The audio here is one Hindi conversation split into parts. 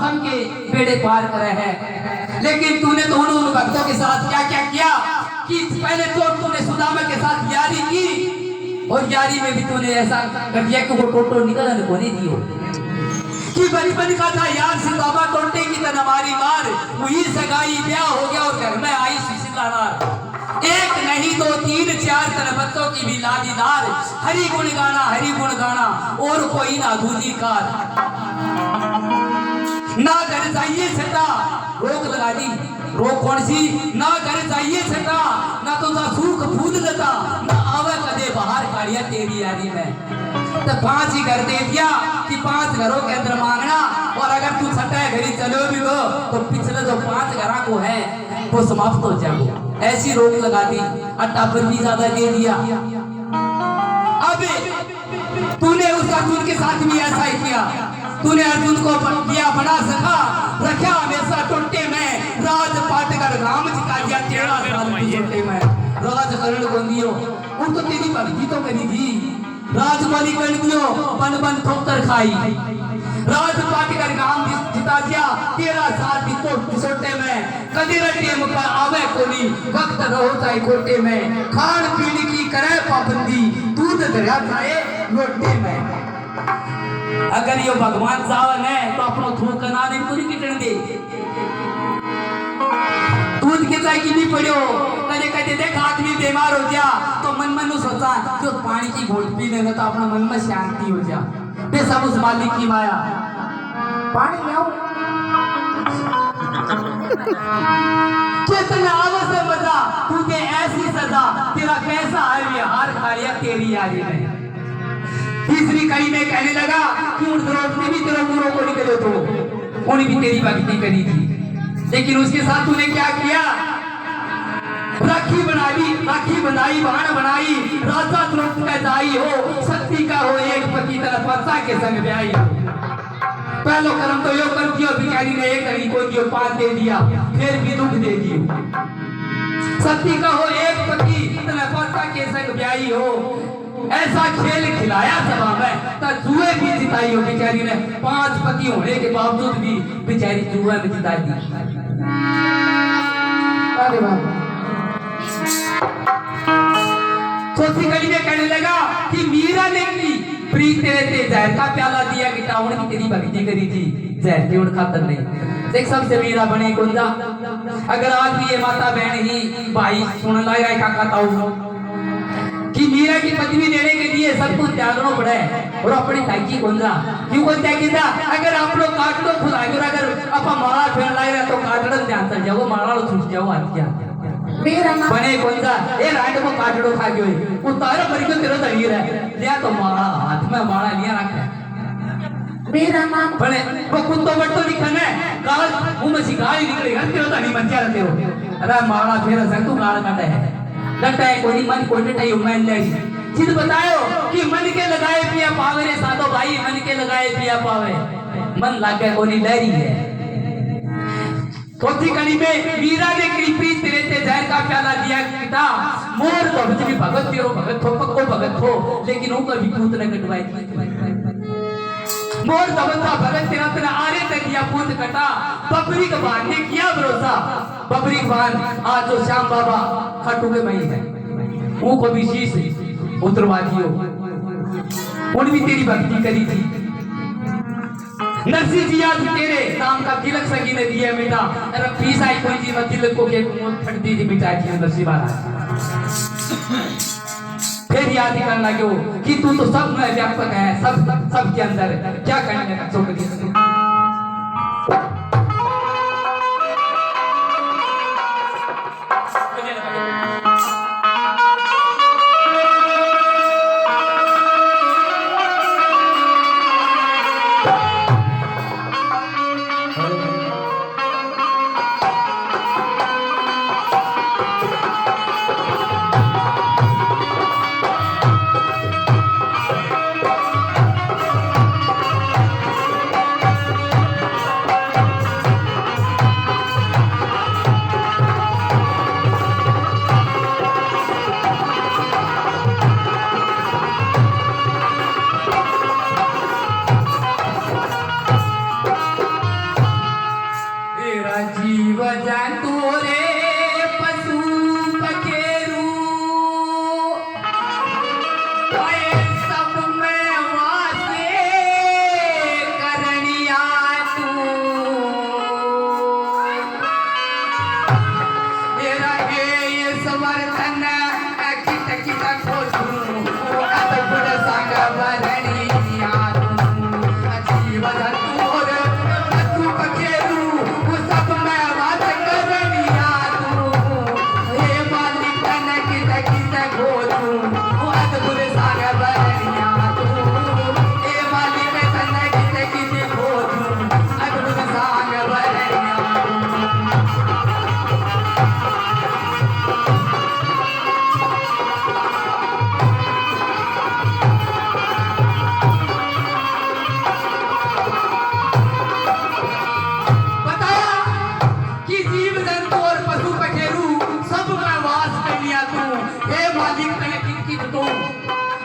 सबके बेड़े पार करे है। लेकिन तूने तो उन भक्तों के साथ क्या क्या किया कि पहले तो तूने सुदामा के साथ यारी की और यारी में भी तूने ऐसा कर दिया कि वो टोटो निकलने को नहीं दियो कि बचपन का था यार सुदामा टोटे की तरह हमारी मार वही सगाई ब्याह हो गया और घर में आई सुशीला नार। एक नहीं दो तीन चार तरह बच्चों की भी लादीदार हरि गुण गाना और कोई ना दूजी कार ना घर चाहिए छटा रोक लगा दी रोक कौन सी ना घर चाहिए छटा ना तो सूख फूद देता ना आवे कदे बाहर काढ़िया तेरी यारी में तो 5 ही घर दे दिया कि 5 घरों के अंदर मांगना और अगर तू छठे घरी चलो भी हो तो पिछले जो 5 घरा को है वो समाप्त हो जाएगा। ऐसी रोक लगा दी अट्टा पर भी ज्यादा दे दिया। अब तूने उस अर्जुन के साथ भी ऐसा ही किया। तूने अर्जुन को किया बना सका रखा हमेशा टोटे में राज पाटकर राम जी का दिया 13 साल टोटे में राज करण को दियो उन तो तेरी भक्ति तो करी थी राजमाली कर दियो बन बन ठोकर खाई राज पाटकर राम जिता दिया 13 साल की छोटे में कदी रटे मुका आवे कोनी वक्त रहो चाहे कोटे में खान पीन की करे पाबंदी दूध दरिया खाए रोटे में। अगर यो भगवान सावन है तो अपनो थूक ना दे पूरी किटन दे दूध के चाय की नहीं पड़ो कदे कदे देख आदमी बीमार हो गया तो मन मन सोचा जो पानी की घोट पी लेना तो अपना मन में शांति हो जा बे सब उस मालिक की माया पानी लाओ कितना आवश्य मजा तुझे ऐसी सजा तेरा कैसा है हार खालिया तेरी यारी नहीं। तीसरी कड़ी में कहने लगा कि उन द्रौपदी भी तेरे मुंह को निकले तो उन्हें भी तेरी भक्ति करी थी लेकिन उसके साथ तूने क्या किया राखी बनाई बाण बनाई राजा द्रौपदी का जाई हो शक्ति का हो एक पति तरह पत्ता के संग ब्याई हो। पहलो कर्म तो यो कर दियो बिचारी ने एक घड़ी को दियो 5 दे दिया फिर भी दुख दे दियो शक्ति का हो एक पति तरह पत्ता के संग ब्याई हो। ऐसा खेल खिलाया सभा में तो जुए भी जिताई हो बेचारी ने 5 पति होने के बावजूद भी बेचारी जुए में जिता दी। अरे बाबा चौथी कड़ी में कहने लगा कि मीरा ने की प्रीत तेरे जहर का प्याला दिया कि टाउन की तेरी भक्ति करी थी जहर की उड़ खातर नहीं देख सबसे मीरा बने गुंजा। अगर आज भी ये माता बहन ही भाई सुन लाया है काका ताऊ कि मीरा की पत्नी लेने के लिए सब कुछ त्यागना पड़ा है और अपनी ताकी गुंजा क्यों को त्यागी था। अगर आप लोग काट लो खुद आगे अगर अपा माला फेर लाई रहा तो काटड़न ध्यान चल जाओ माला छूट जाओ आतिया मेरा नाम बने गुंजा ए रात को काटड़ो खा गयो उतारो पर क्यों तेरा तरीर है लिया तो माला हाथ में माला लिया रखा मेरा नाम बने वो कुत्तो बट्टो लिखन है गाल मुंह में से गाल निकलेगा तेरा तो नहीं बचा रहते हो। अरे माला फेर संग तू गाल काटे है लगता है कोई मन कोई नहीं उम्मीद नहीं जिद बतायो कि मन के लगाए पिया पावे रे साधो भाई मन के लगाए पिया पावे मन लागे कोनी लहरी है। चौथी कड़ी में मीरा ने कृपी तेरे ते जहर का प्याला दिया पिता मोर तो भी भगत तेरो भगत हो पक्को भगत हो लेकिन उनका भी पूत न कटवाई मोर दबता भगत तेरा तेरा आरे तक दिया पूत कटा बबरी का बाण ने किया भरोसा बबरी बाण आज जो श्याम बाबा खटू के मई है वो को भी शीश उतरवा दियो उन भी तेरी भक्ति करी थी। नरसिंह जी आज तेरे नाम का तिलक सगी ने दिया बेटा अरे फीस आई कोई जी मत तिलक को के फट दी थी बेटा की नरसिंह महाराज फिर याद करना क्यों कि तू तो सब में व्यापक है सब के अंदर क्या करने का चौकड़ी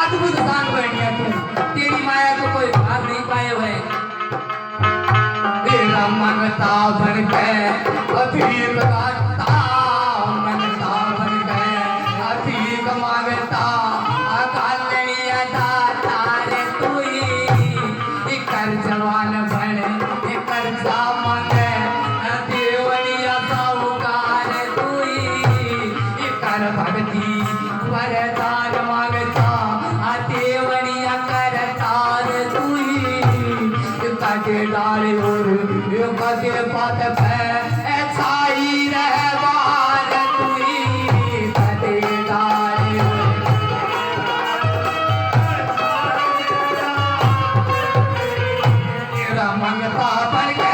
अद्भुत शान बढ़िया तू, तेरी माया को कोई भाग नहीं पाए हुए। तेरा मंगता बन के अभीक गाता, मंगता बन के अभीक मांगता, कालनिया दाता रे तुई, कर जवान बन कर जा मांगे, देवनिया साहूकार तुई, कर भक्ति वरदान मांगता, देवनिया करतार तुई, कदे डाले और कदे पत पे छाई रहवार तुई, कदे डाले तेरा मंगता बन के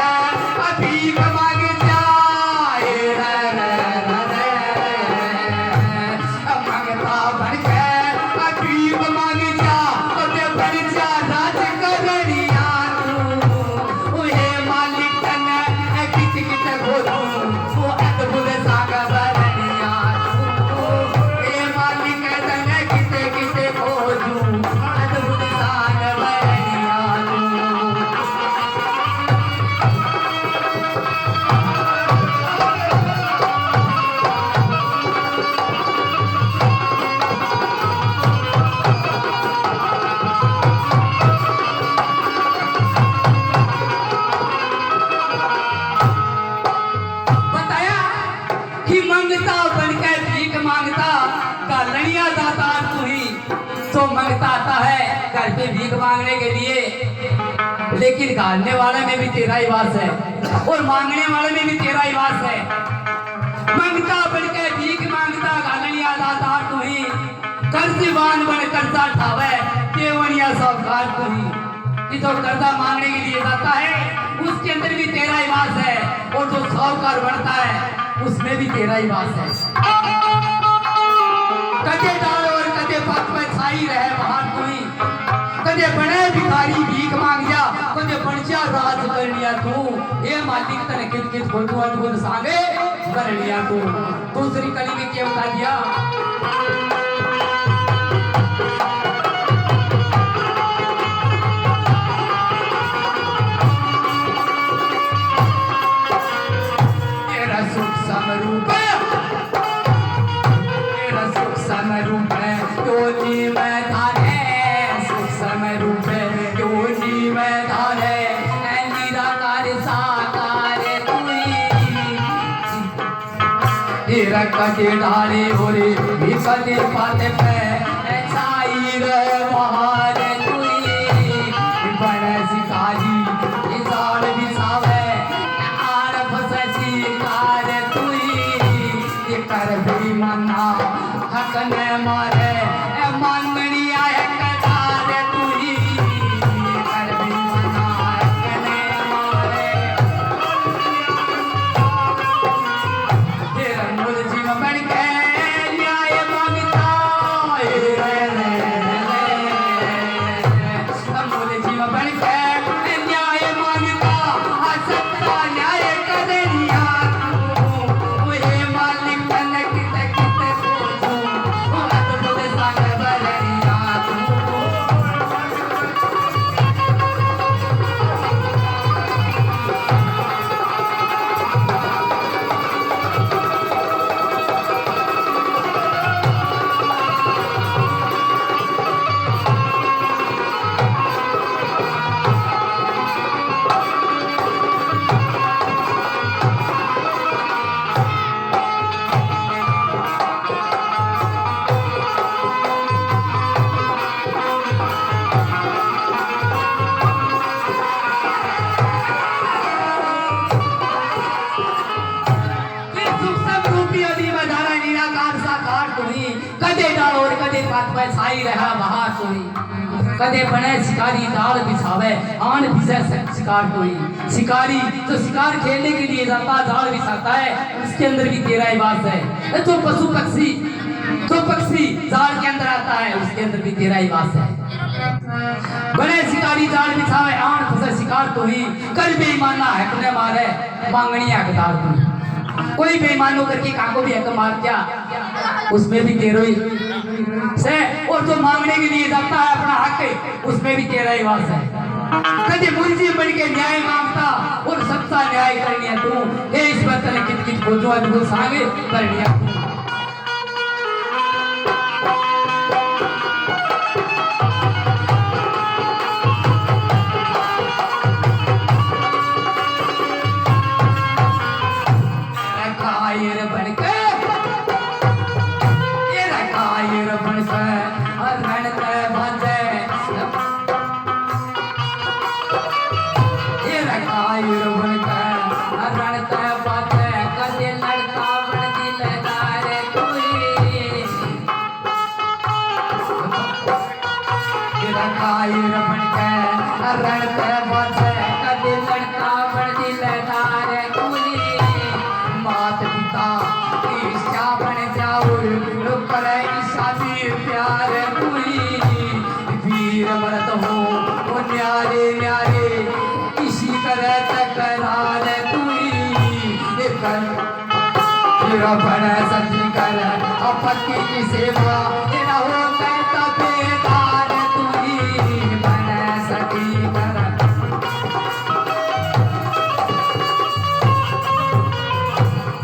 अभीक मांग जाए मंगता बन के अभीक मांग जा, ते बन जा राज करनिया तू, हे मालिक तने कित कित खोजू, वो अद्भुत साग बरनिया तू, हे मालिक तने कित कित खोजू, अद्भुत साग बरनिया तू। बताया कि मंगता बनकर भीख मांगता, कालनिया दातार तू ही, तो मंगता आता है घर पे भीख मांगने के लिए, लेकिन गालने वाले में भी तेरा ही वास है और मांगने वाले में भी तेरा ही वास है। मंगता बनकर भीख मांगता, गालनिया दातार तू ही, कर्जवान बन कर्जा ठावे, देवनिया साहूकार तू ही, कि जो कर्जा मांगने के लिए जाता है उसके अंदर भी तेरा ही वास है, और जो साहूकार बनता है उसमें भी तेरा ही वास है। कदे डाल और कदे पथ में छाई रहे बाहर तू ही, कदे बने भिखारी भीख मांग जा, कदे बन जा राज कर लिया तू, ये मालिक तने कित कित खोटू अद्भुत सांगे कर लिया तू। दूसरी कली में क्या बता दिया, तेरा सुख समरूप है योनी मैदान है, सुख समरूप है योनी मैदान है, निराकार साकार तुई, तेरा कदे डाले होरे भी कदे पाते पे छाई रहे बहार तुई, बन सिखारी जाल बिछावे आर फससी कार तुई, कर भी मना हक न मारे मांगनिया कदार तुई, कर भी मना हक न मारे, तेरा मूल जीव बन के न्याय मांगता, मूल जीव बन के न्याय मांगता, सत्ता न्याय करनिया तू, हे मालिक तने कित कित खोजू, अद्भुत साग बरनिया तू। कदे डाल और कदे पात पे छाई रहा बहार तोई, कदे बने शिकारी दाल बिछावे आन बिछे शिकार तोई, शिकारी तो शिकार खेलने के लिए जाता जाल बिछाता है, उसके अंदर भी तेरा ही वास है। तो पशु पक्षी जाल के अंदर आता है, उसके अंदर भी तेरा ही वास है। बने शिकारी जाल बिछावे आन फसे शिकार तोई, कर बेईमाना हकने मारे मांगनी हकदार तू, कोई बेईमान होकर के काको भी हक मार दिया उसमें भी तेरो ही से, और जो मांगने के लिए जाता है अपना हक, उसमें भी तेरा ही वास है। कभी मुंशी बन के न्याय मांगता और सबका न्याय करनिया तू, हे इस बतन कित कित खोजो अद्भुत सांगे करनिया तू। बड़ा सती कर अपत्ति की सेवा तेरा हो कहता बेदार तुझी बड़ा सती कर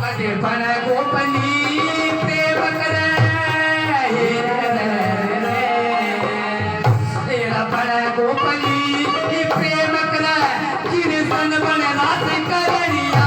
कदे बड़ा गोपनी प्रेम करे तेरा बड़ा गोपनी प्रेम करे किरसन बने रात करिया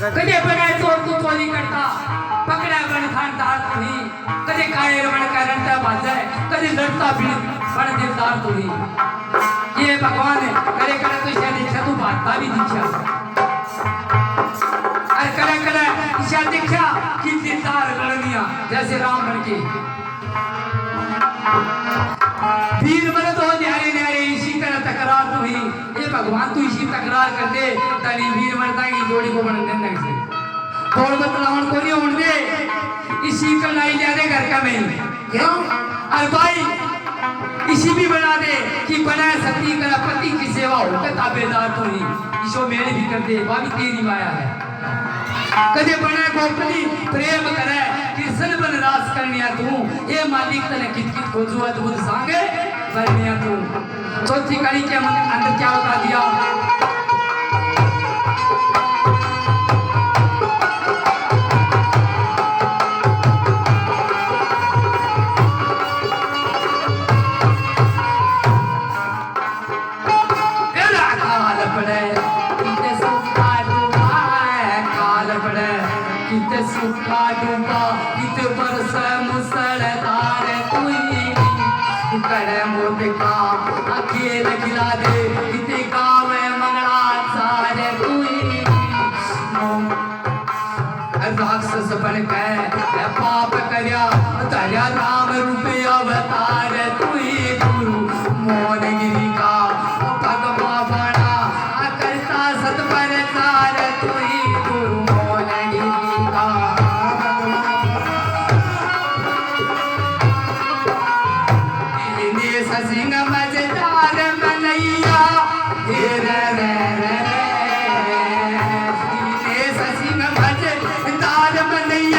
कदे बनाए चोर तू चोरी करता पकड़ा बन खानदार तू ही कदे कायर बन करंता बाजे कदे लड़ता भी बन दिलदार तू ही ये भगवान है करे करे तो शायद इच्छा तू बातता भी दीक्षा अरे करे करे इच्छा दीक्षा कि दिलदार लड़निया जैसे राम बन के वीर मन तो न्यारे न्यारे इसी तरह तकरार तू ही ये भगवान तू इसी तकरार कर दे तनी वीर मरता की जोड़ी को बन देने से थोड़ बतलावन को नहीं होने दे इसी का लाई जा दे घर का में क्यों अरे भाई इसी भी बना दे कि बना सती कर पति की सेवा हो तो ताबेदार तो ही इसो मेरे भी कर दे वो भी तेरी माया है कदे बने गोपनी प्रेम करे कृष्ण बन रास करनिया तू ये मालिक तने कित कित खोजो अद्भुत सांगे करनिया तू चौथी कड़ी के अंदर क्या बता दिया राक्षस बन के पाप करया तया राम रूपे अवतार तुई गुरु मोहनगिरी का भगवा बड़ा करता सत प्रचार तुई गुरु मोहनगिरी का सिंह मजेदार मनैया रे रे रे सिंह मजेदार मनैया